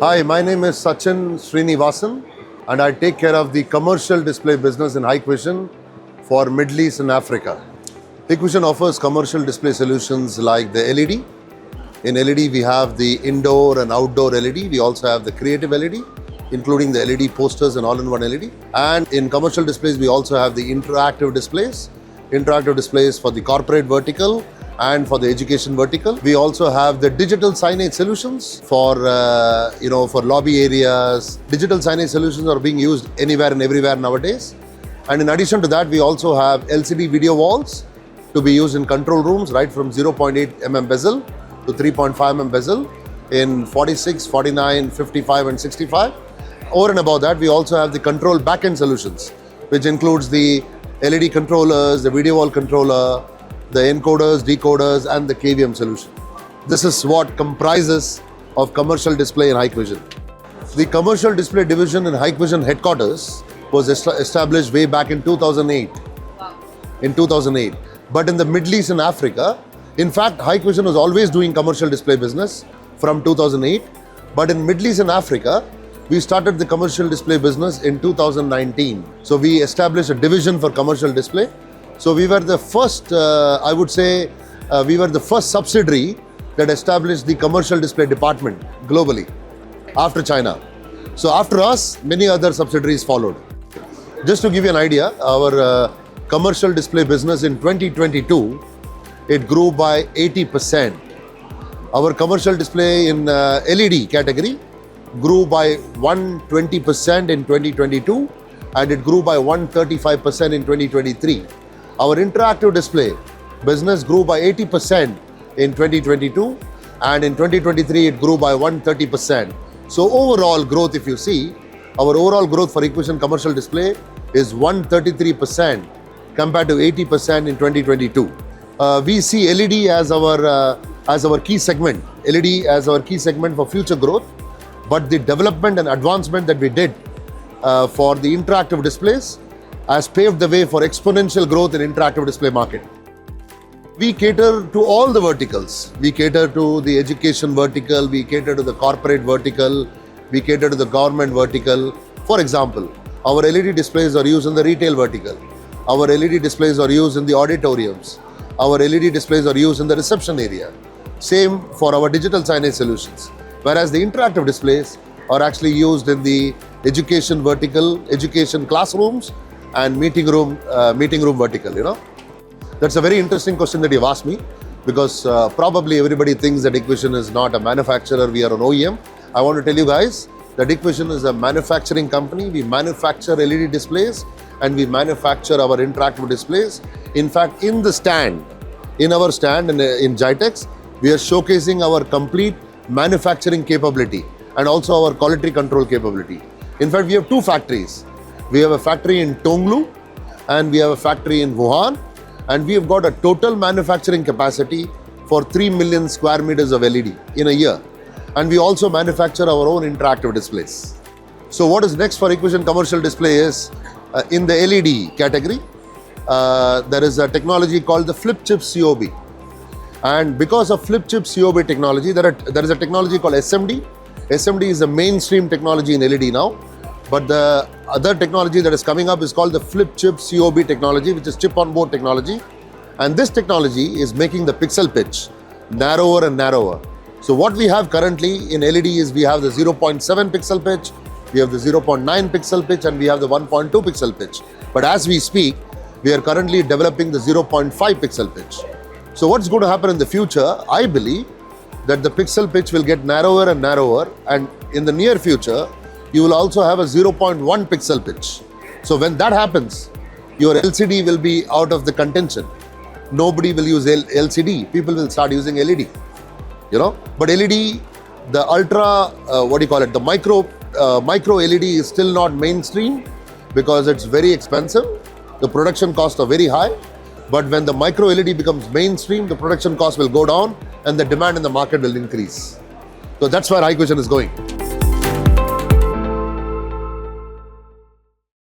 Hi, my name is Sachin Srinivasan and I take care of the commercial display business in Hikvision for Middle East and Africa. Hikvision offers commercial display solutions like the LED. In LED, we have the indoor and outdoor LED. We also have the creative LED, including the LED posters and all-in-one LED. And in commercial displays, we also have the interactive displays. Interactive displays for the corporate vertical and for the education vertical. We also have the digital signage solutions for for lobby areas. Digital signage solutions are being used anywhere and everywhere nowadays. And in addition to that, we also have LCD video walls to be used in control rooms, right from 0.8 mm bezel to 3.5 mm bezel in 46, 49, 55 and 65. Over and above that, we also have the control backend solutions, which includes the LED controllers, the video wall controller, the encoders, decoders and the KVM solution. This is what comprises of commercial display in Hikvision. The commercial display division in Hikvision headquarters was established way back in 2008. In 2008. But in the Middle East and Africa, in fact, Hikvision was always doing commercial display business from 2008. But in Middle East and Africa, we started the commercial display business in 2019. So we established a division for commercial display. So we were the first, I would say, we were the first subsidiary that established the commercial display department globally after China. So after us, many other subsidiaries followed. Just to give you an idea, our commercial display business in 2022, it grew by 80%. Our commercial display in LED category grew by 120% in 2022 and it grew by 135% in 2023. Our interactive display business grew by 80% in 2022 and in 2023 it grew by 130%. So overall growth, if you see, our overall growth for Hikvision commercial display is 133% compared to 80% in 2022. We see LED as our key segment, LED as our key segment for future growth, but the development and advancement that we did for the interactive displays has paved the way for exponential growth in interactive display market. We cater to all the verticals. We cater to the education vertical, we cater to the corporate vertical, we cater to the government vertical. For example, our LED displays are used in the retail vertical. Our LED displays are used in the auditoriums. Our LED displays are used in the reception area. Same for our digital signage solutions. Whereas the interactive displays are actually used in the education vertical, education classrooms, and meeting room vertical, That's a very interesting question that you've asked me because probably everybody thinks that Hikvision is not a manufacturer, we are an OEM. I want to tell you guys that Hikvision is a manufacturing company. We manufacture LED displays and we manufacture our interactive displays. In fact, in our stand in Jitex, we are showcasing our complete manufacturing capability and also our quality control capability. In fact, we have two factories. We have a factory in Tonglu and we have a factory in Wuhan, and we have got a total manufacturing capacity for 3 million square meters of LED in a year. And we also manufacture our own interactive displays. So what is next for Hikvision commercial display is in the LED category, there is a technology called the flip chip COB. And because of flip chip COB technology, there is a technology called SMD. SMD is the mainstream technology in LED now. But the other technology that is coming up is called the flip chip COB technology, which is chip on board technology. And this technology is making the pixel pitch narrower and narrower. So what we have currently in LED is we have the 0.7 pixel pitch, we have the 0.9 pixel pitch, and we have the 1.2 pixel pitch. But as we speak, we are currently developing the 0.5 pixel pitch. So what's going to happen in the future, I believe that the pixel pitch will get narrower and narrower, and in the near future, you will also have a 0.1 pixel pitch. So when that happens, your LCD will be out of the contention. Nobody will use LCD. People will start using LED. But LED, the ultra, the micro LED is still not mainstream because it's very expensive. The production costs are very high. But when the micro LED becomes mainstream, the production cost will go down and the demand in the market will increase. So that's where Hikvision is going.